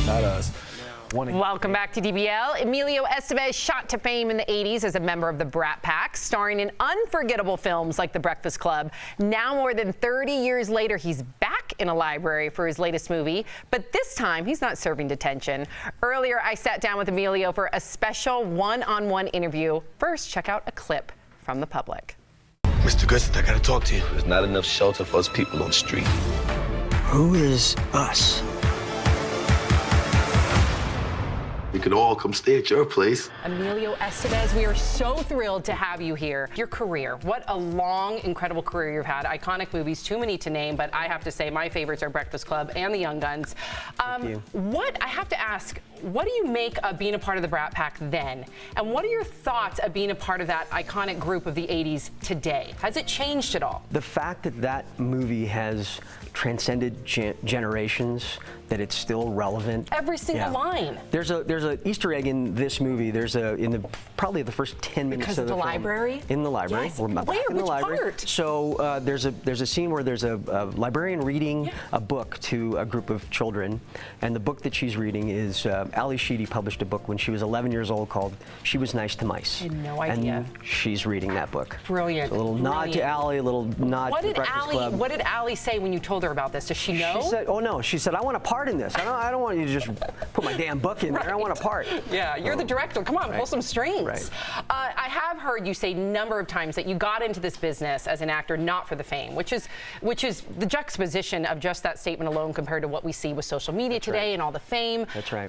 not us. Welcome back to DBL. Emilio Estevez shot to fame in the 80s as a member of the Brat Pack, starring in unforgettable films like The Breakfast Club. Now, more than 30 years later, he's back in a library for his latest movie, but this time he's not serving detention. Earlier, I sat down with Emilio for a special one-on-one interview. First, check out a clip from the public. Mr. Griffith, I gotta talk to you. There's not enough shelter for us people on the street. Who is us? We could all come stay at your place. Emilio Estevez, we are so thrilled to have you here. Your career, what a long, incredible career you've had. Iconic movies, too many to name, but I have to say my favorites are Breakfast Club and The Young Guns. Thank you. I have to ask, what do you make of being a part of the Brat Pack then? And what are your thoughts of being a part of that iconic group of the 80s today? Has it changed at all? The fact that that movie has transcended generations, that it's still relevant. Every single line. There's a Easter egg in this movie. There's probably the first 10 minutes because of the film. library? In the library. Yes. We're back Where? in the Which library. part? So there's a scene where there's a librarian reading a book to a group of children, and the book that she's reading is Ali Sheedy published a book when she was 11 years old called She Was Nice to Mice. I had no idea. And she's reading that book. Brilliant. So a little nod to Ali, a little nod to the Breakfast Club. What did Ali say when you told her about this? Does she know? She said, oh no, she said, I want a part in this. I don't want you to just put my damn book in there. I want a part. Yeah, you're the director. Come on, pull some strings. Right. I have heard you say a number of times that you got into this business as an actor not for the fame, which is the juxtaposition of just that statement alone compared to what we see with social media today and all the fame. That's right.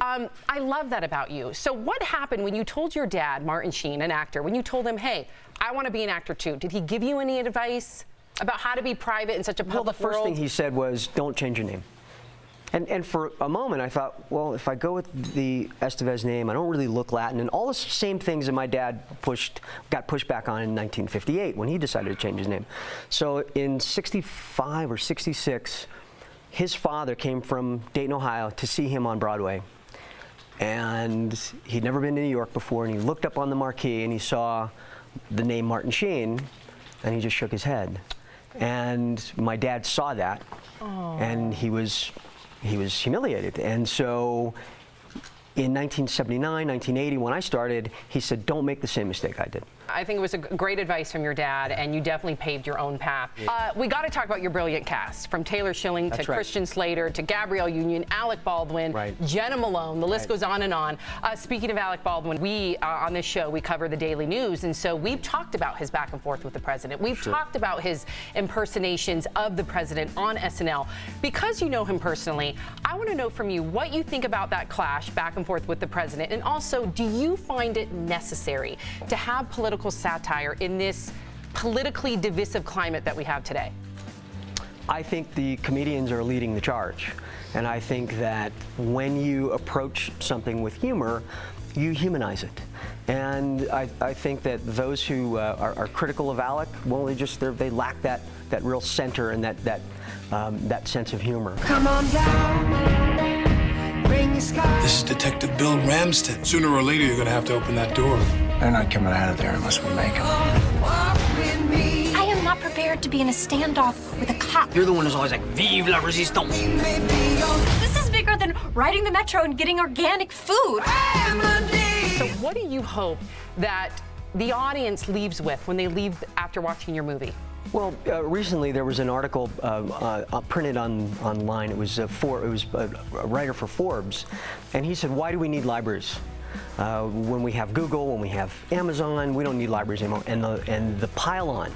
I love that about you. So what happened when you told your dad, Martin Sheen, an actor, when you told him, hey, I want to be an actor too? Did he give you any advice about how to be private in such a public world? The first world? thing he said was, don't change your name. And for a moment, I thought, well, if I go with the Estevez name, I don't really look Latin. And all the same things that my dad got pushed back on in 1958 when he decided to change his name. So in 65 or 66, his father came from Dayton, Ohio to see him on Broadway. And he'd never been to New York before, and he looked up on the marquee and he saw the name Martin and he just shook his head. And my dad saw that, and he was humiliated. And so in 1979, 1980, when I started, he said, don't make the same mistake I did. I think it was a great advice from your dad, and you definitely paved your own path. We got to talk about your brilliant cast, from Taylor Schilling to Christian Slater to Gabrielle Union, Alec Baldwin, Jenna Malone. The list goes on and on. Speaking of Alec Baldwin, we on this show we cover the Daily News, and so we've talked about his back and forth with the president. We've talked about his impersonations of the president on SNL. Because you know him personally, I want to know from you what you think about that clash back and forth with the president, and also, do you find it necessary to have political satire in this politically divisive climate that we have today? I think the comedians are leading the charge. And I think that when you approach something with humor, you humanize it. And I think that those who are critical of Alec, well, they lack that real center and that sense of humor. Come on down. This is Detective Bill Ramsden. Sooner or later, you're gonna have to open that door. They're not coming out of there unless we make them. I am not prepared to be in a standoff with a cop. You're the one who's always like, vive la resistance. This is bigger than riding the metro and getting organic food. So what do you hope that the audience leaves with when they leave after watching your movie? Well, recently there was an article printed online. It was a writer for Forbes, and he said, "Why do we need libraries? When we have Google, when we have Amazon, we don't need libraries anymore." And the pile-on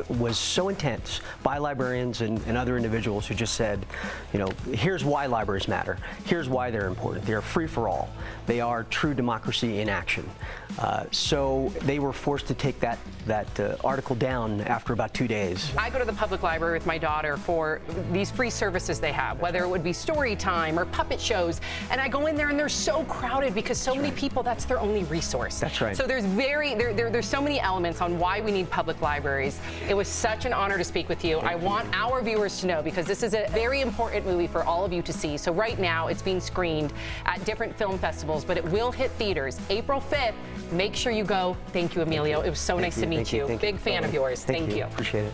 was so intense by librarians and other individuals who just said, you know, here's why libraries matter. Here's why they're important. They're free for all. They are true democracy in action. So they were forced to take that article down after about 2 days. I go to the public library with my daughter for these free services they have, whether it would be story time or puppet shows, and I go in there and they're so crowded because so many people, that's their only resource. That's right. So there's so many elements on why we need public libraries. It was such an honor to speak with you. I want our viewers to know, because this is a very important movie for all of you to see. So right now it's being screened at different film festivals, but it will hit theaters April 5th. Make sure you go. Thank you, Emilio. It was so nice to meet you. Big fan of yours. Thank you. Appreciate it.